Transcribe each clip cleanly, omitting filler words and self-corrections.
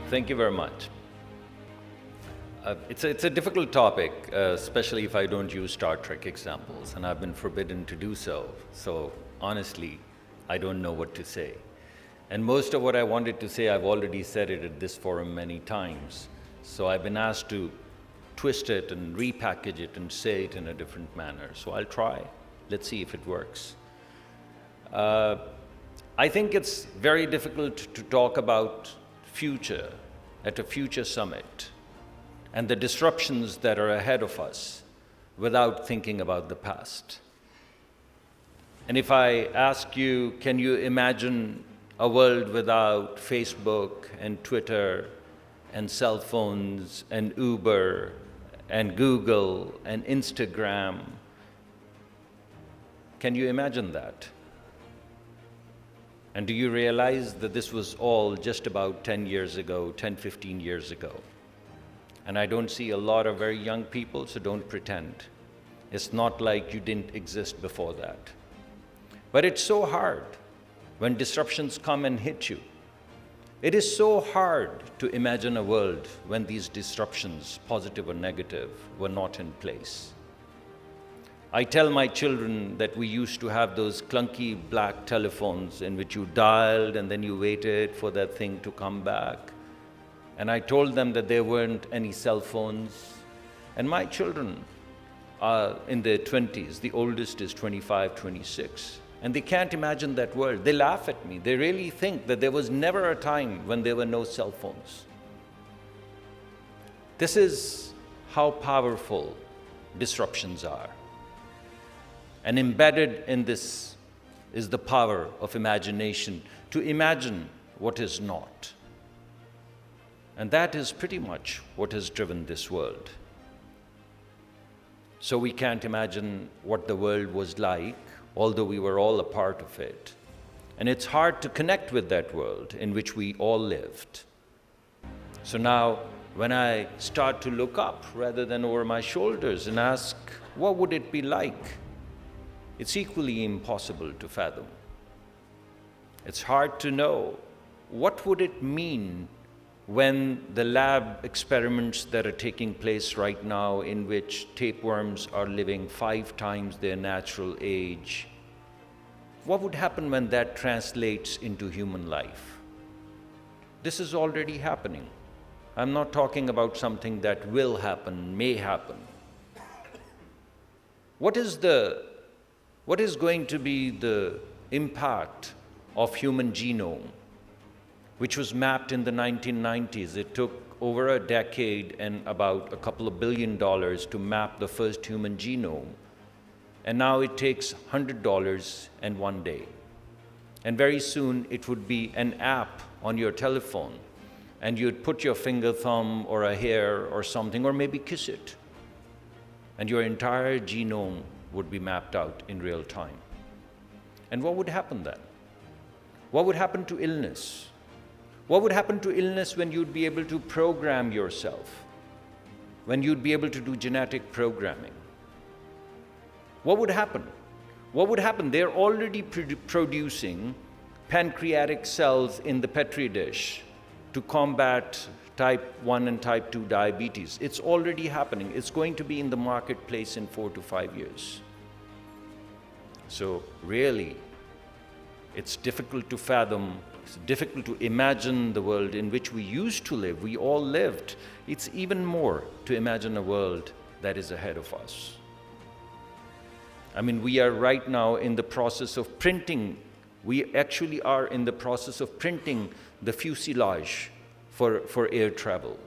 Thank you very much. It's a difficult topic, especially if I don't use Star Trek examples, and I've been forbidden to do so. So honestly, I don't know what to say. And most of what I wanted to say, I've already said it at this forum many times. So I've been asked to twist it and repackage it and say it in a different manner. So I'll try. Let's see if it works. I think it's very difficult to talk about future at a future summit and the disruptions that are ahead of us without thinking about the past. And if I ask you, can you imagine a world without Facebook and Twitter and cell phones and Uber and Google and Instagram? Can you imagine that? And do you realize that this was all just about 10 years ago, 10, 15 years ago? And I don't see a lot of very young people, so don't pretend. It's not like you didn't exist before that. But it's so hard when disruptions come and hit you. It is so hard to imagine a world when these disruptions, positive or negative, were not in place. I tell my children that we used to have those clunky black telephones in which you dialed and then you waited for that thing to come back. And I told them that there weren't any cell phones. And my children are in their 20s. The oldest is 25, 26. And they can't imagine that world. They laugh at me. They really think that there was never a time when there were no cell phones. This is how powerful disruptions are. And embedded in this is the power of imagination, to imagine what is not. And that is pretty much what has driven this world. So we can't imagine what the world was like, although we were all a part of it. And it's hard to connect with that world in which we all lived. So now, when I start to look up rather than over my shoulders and ask, what would it be like? It's equally impossible to fathom. It's hard to know what would it mean when the lab experiments that are taking place right now, in which tapeworms are living 5 times their natural age, what would happen when that translates into human life? This is already happening. I'm not talking about something that will happen, may happen. What is going to be the impact of human genome, which was mapped in the 1990s? It took over a decade and about a couple of $1 billion to map the first human genome. And now it takes $100 and 1 day. And very soon it would be an app on your telephone, and you'd put your finger, thumb, or a hair or something, or maybe kiss it, and your entire genome would be mapped out in real time. And what would happen then? What would happen to illness? What would happen to illness when you'd be able to program yourself? When you'd be able to do genetic programming? What would happen? What would happen? They're already producing pancreatic cells in the Petri dish to combat type 1 and type 2 diabetes. It's already happening. It's going to be in the marketplace in 4 to 5 years. So really, it's difficult to fathom, it's difficult to imagine the world in which we used to live. We all lived. It's even more to imagine a world that is ahead of us. I mean, we are right now in the process of printing. We actually are in the process of printing the fuselage for air travel.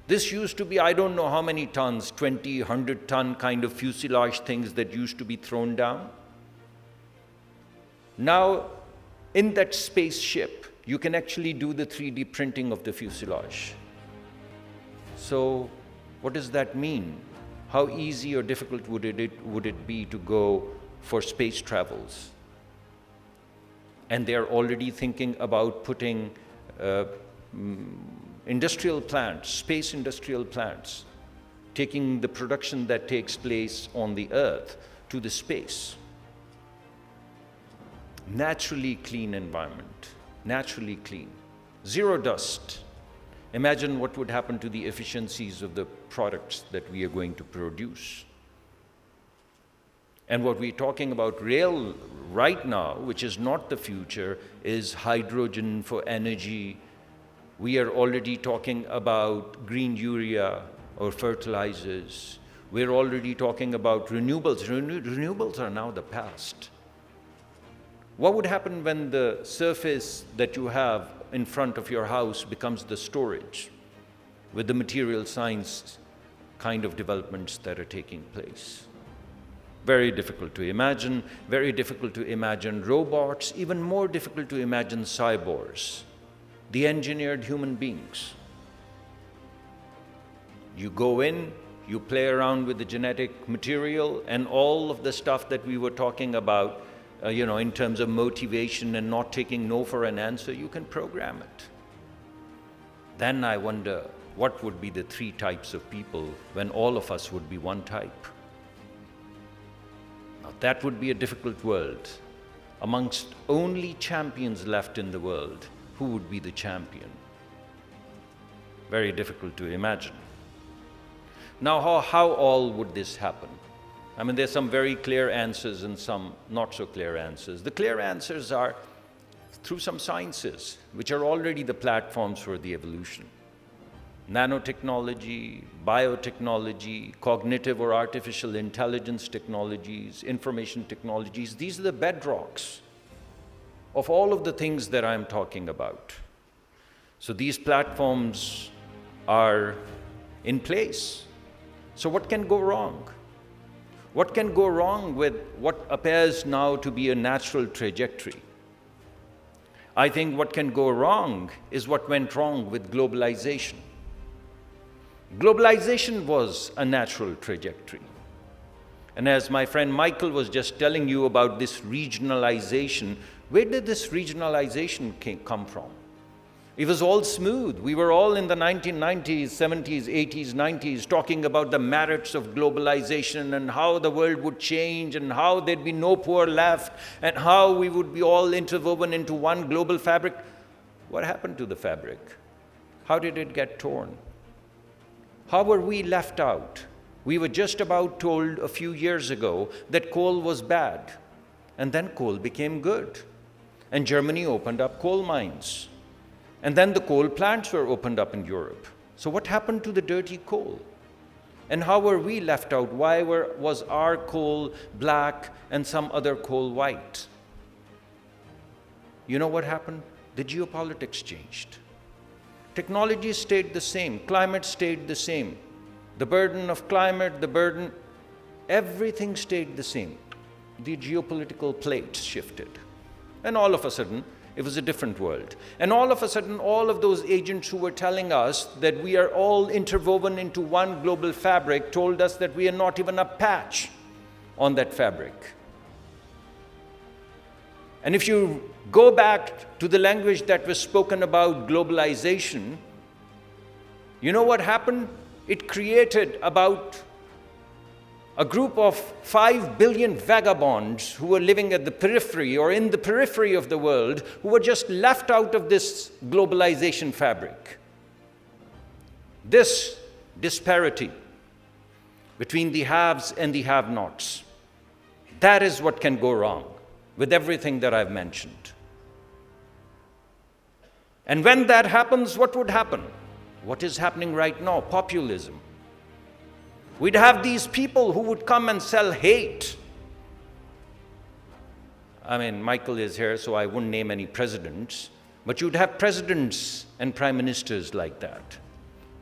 This used to be, I don't know how many tons, 20, 100-ton kind of fuselage things that used to be thrown down. Now, in that spaceship, you can actually do the 3D printing of the fuselage. So, what does that mean? How easy or difficult would it be to go for space travels? And they're already thinking about putting industrial plants, space industrial plants, taking the production that takes place on the Earth to the space. Naturally clean environment, naturally clean, zero dust, Imagine what would happen to the efficiencies of the products that we are going to produce. And what we're talking about right now, which is not the future, is hydrogen for energy. We are already talking about green urea or fertilizers. We're already talking about renewables. Renewables are now the past. What would happen when the surface that you have in front of your house becomes the storage with the material science kind of developments that are taking place? Very difficult to imagine, very difficult to imagine robots, even more difficult to imagine cyborgs, the engineered human beings. You go in, you play around with the genetic material, and all of the stuff that we were talking about, in terms of motivation and not taking no for an answer, you can program it. Then I wonder, what would be the 3 types of people when all of us would be one type? Now, that would be a difficult world. Amongst only champions left in the world, who would be the champion? Very difficult to imagine. Now, how all would this happen? I mean, there's some very clear answers and some not so clear answers. The clear answers are through some sciences, which are already the platforms for the evolution. Nanotechnology, biotechnology, cognitive or artificial intelligence technologies, information technologies, these are the bedrocks of all of the things that I'm talking about. So these platforms are in place. So what can go wrong? What can go wrong with what appears now to be a natural trajectory? I think what can go wrong is what went wrong with globalization. Globalization was a natural trajectory. And as my friend Michael was just telling you about this regionalization, where did this regionalization come from? It was all smooth. We were all in the 1990s, 70s, 80s, 90s talking about the merits of globalization and how the world would change and how there'd be no poor left and how we would be all interwoven into one global fabric. What happened to the fabric? How did it get torn? How were we left out? We were just about told a few years ago that coal was bad, and then coal became good. And Germany opened up coal mines. And then the coal plants were opened up in Europe. So what happened to the dirty coal? And how were we left out? Why was our coal black and some other coal white? You know what happened? The geopolitics changed. Technology stayed the same. Climate stayed the same. The burden of climate, everything stayed the same. The geopolitical plates shifted. And all of a sudden, it was a different world. And all of a sudden, all of those agents who were telling us that we are all interwoven into one global fabric told us that we are not even a patch on that fabric. And if you go back to the language that was spoken about globalization, you know what happened? It created about a group of 5 billion vagabonds who were living at the periphery or in the periphery of the world, who were just left out of this globalization fabric. This disparity between the haves and the have-nots, that is what can go wrong with everything that I've mentioned. And when that happens, what would happen? What is happening right now? Populism. We'd have these people who would come and sell hate. I mean, Michael is here, so I wouldn't name any presidents, but you'd have presidents and prime ministers like that.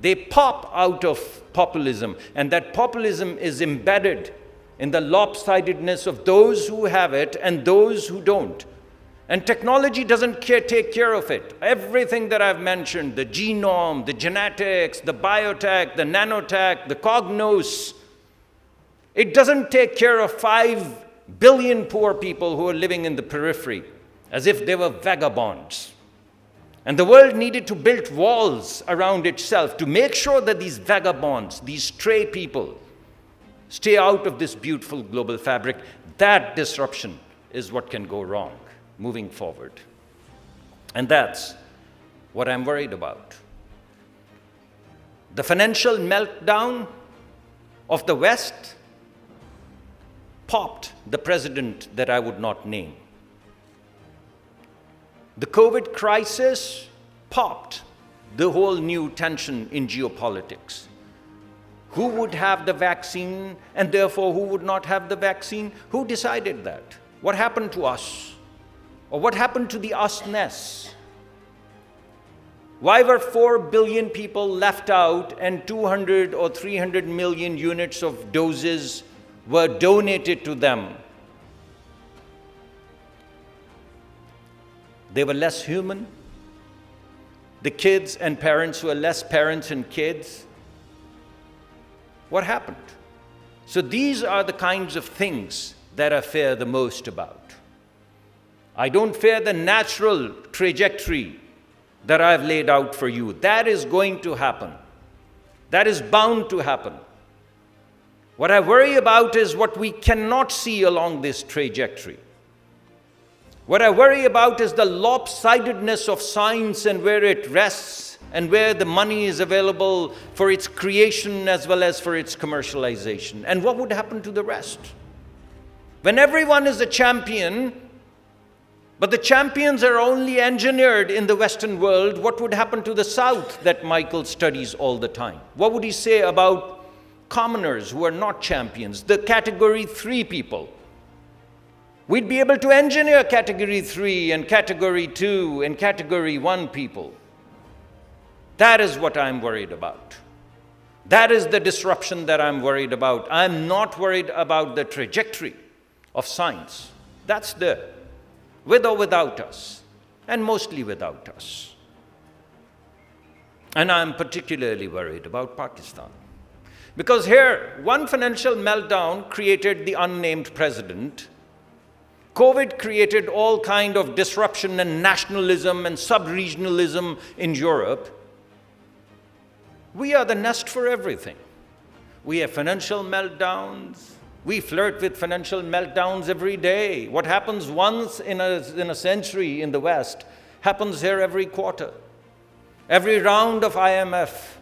They pop out of populism, and that populism is embedded in the lopsidedness of those who have it and those who don't. And technology doesn't take care of it. Everything that I've mentioned, the genome, the genetics, the biotech, the nanotech, the cognos, it doesn't take care of 5 billion poor people who are living in the periphery, as if they were vagabonds. And the world needed to build walls around itself to make sure that these vagabonds, these stray people, stay out of this beautiful global fabric. That disruption is what can go wrong moving forward. And that's what I'm worried about. The financial meltdown of the West popped the president that I would not name. The COVID crisis popped the whole new tension in geopolitics. Who would have the vaccine and therefore who would not have the vaccine? Who decided that? What happened to us? Or what happened to the usness? Why were 4 billion people left out and 200 or 300 million units of doses were donated to them? They were less human. The kids and parents were less parents and kids. What happened? So these are the kinds of things that I fear the most about. I don't fear the natural trajectory that I've laid out for you. That is going to happen. That is bound to happen. What I worry about is what we cannot see along this trajectory. What I worry about is the lopsidedness of science and where it rests and where the money is available for its creation as well as for its commercialization. And what would happen to the rest? When everyone is a champion, but the champions are only engineered in the Western world, what would happen to the South that Michael studies all the time? What would he say about commoners who are not champions, the category 3 people? We'd be able to engineer category 3 and category 2 and category 1 people. That is what I'm worried about. That is the disruption that I'm worried about. I'm not worried about the trajectory of science. That's there, with or without us, and mostly without us. And I'm particularly worried about Pakistan. Because here, one financial meltdown created the unnamed president. COVID created all kind of disruption and nationalism and sub-regionalism in Europe. We are the nest for everything. We have financial meltdowns. We flirt with financial meltdowns every day. What happens once in a century in the West happens here every quarter. Every round of IMF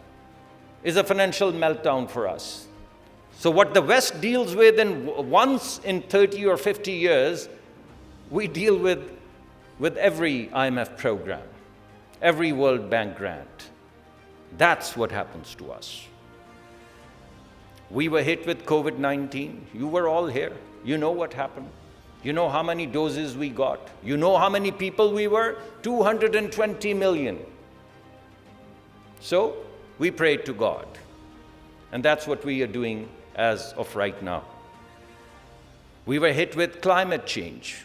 is a financial meltdown for us. So what the West deals with once in 30 or 50 years, we deal with every IMF program, every World Bank grant. That's what happens to us. We were hit with COVID-19. You were all here. You know what happened. You know how many doses we got. You know how many people we were? 220 million. So we prayed to God. And that's what we are doing as of right now. We were hit with climate change.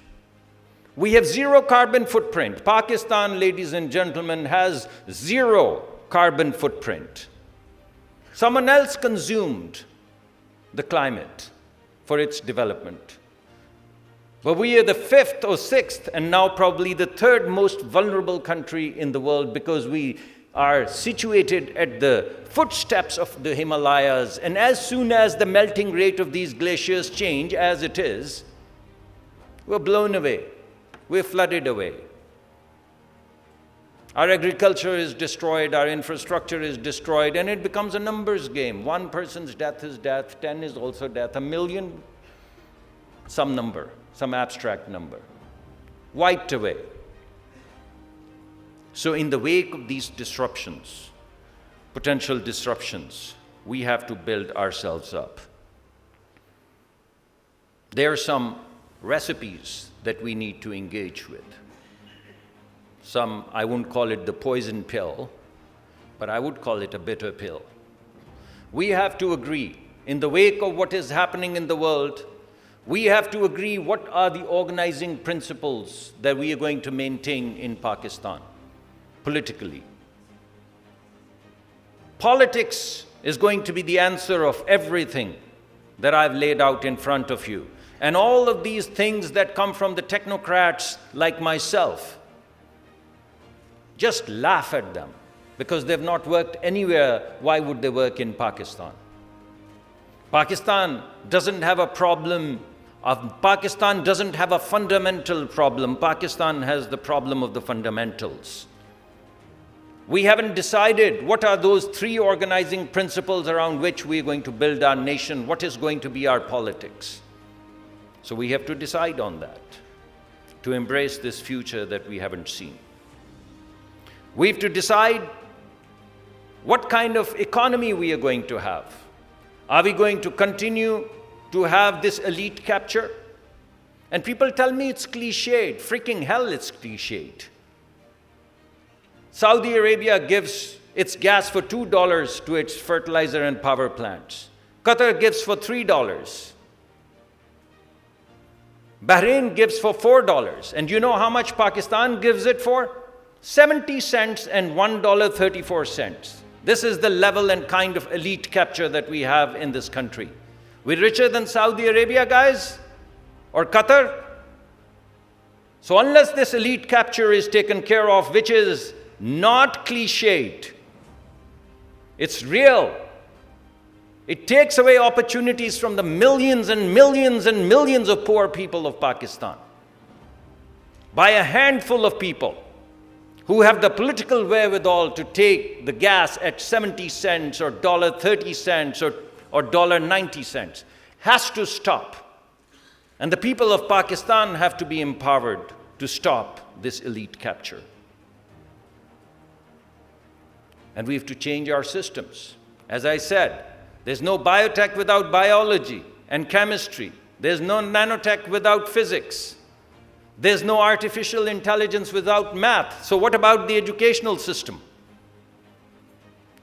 We have zero carbon footprint. Pakistan, ladies and gentlemen, has zero carbon footprint. Someone else consumed the climate for its development. But we are the 5th or 6th and now probably the 3rd most vulnerable country in the world because we are situated at the footsteps of the Himalayas, and as soon as the melting rate of these glaciers change, as it is, we're blown away, we're flooded away. Our agriculture is destroyed, our infrastructure is destroyed, and it becomes a numbers game. 1 person's death is death, 10 is also death, 1 million, some number, some abstract number, wiped away. So in the wake of these disruptions, potential disruptions, we have to build ourselves up. There are some recipes that we need to engage with. Some, I wouldn't call it the poison pill, but I would call it a bitter pill. We have to agree, in the wake of what is happening in the world, we have to agree what are the organizing principles that we are going to maintain in Pakistan, politically. Politics is going to be the answer of everything that I've laid out in front of you. And all of these things that come from the technocrats like myself, just laugh at them because they've not worked anywhere. Why would they work in Pakistan? Pakistan doesn't have a problem. Pakistan doesn't have a fundamental problem. Pakistan has the problem of the fundamentals. We haven't decided what are those 3 organizing principles around which we are going to build our nation, what is going to be our politics. So we have to decide on that, to embrace this future that we haven't seen. We have to decide what kind of economy we are going to have. Are we going to continue to have this elite capture? And people tell me it's cliched. Freaking hell, it's cliched. Saudi Arabia gives its gas for $2 to its fertilizer and power plants. Qatar gives for $3. Bahrain gives for $4. And you know how much Pakistan gives it for? 70 cents and $1.34. This is the level and kind of elite capture that we have in this country. We're richer than Saudi Arabia, guys? Or Qatar? So unless this elite capture is taken care of, which is not cliched, it's real. It takes away opportunities from the millions and millions and millions of poor people of Pakistan by a handful of people who have the political wherewithal to take the gas at 70 cents or $1.30 or $1.90. Has to stop. And the people of Pakistan have to be empowered to stop this elite capture. And we have to change our systems. As I said, there's no biotech without biology and chemistry. There's no nanotech without physics. There's no artificial intelligence without math. So what about the educational system?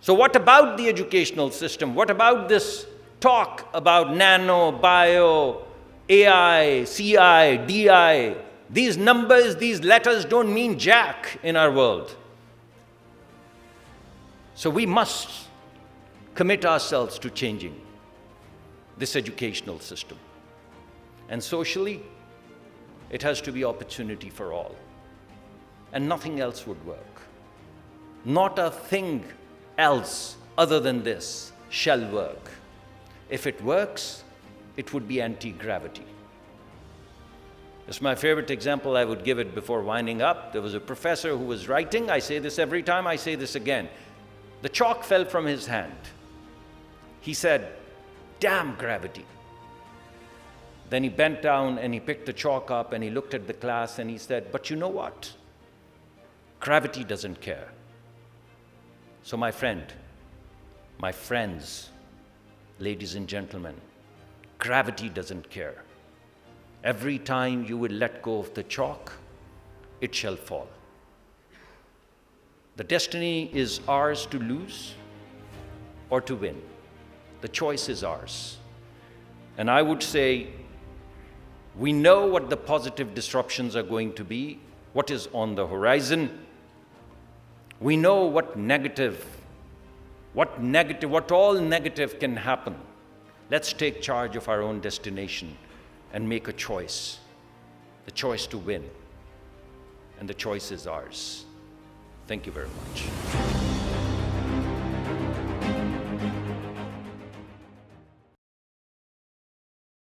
So what about the educational system? What about this talk about nano, bio, AI, CI, DI? These numbers, these letters don't mean jack in our world. So we must commit ourselves to changing this educational system. And socially, it has to be opportunity for all. And nothing else would work. Not a thing else other than this shall work. If it works, it would be anti-gravity. It's my favorite example. I would give it before winding up. There was a professor who was writing. I say this every time, I say this again. The chalk fell from his hand. He said, "Damn gravity." Then he bent down and he picked the chalk up and he looked at the class and he said, "But you know what? Gravity doesn't care." So my friend, my friends, ladies and gentlemen, gravity doesn't care. Every time you will let go of the chalk, it shall fall. The destiny is ours to lose or to win. The choice is ours. And I would say, we know what the positive disruptions are going to be, what is on the horizon. We know what all negative can happen. Let's take charge of our own destination and make a choice. The choice to win. And the choice is ours. Thank you very much.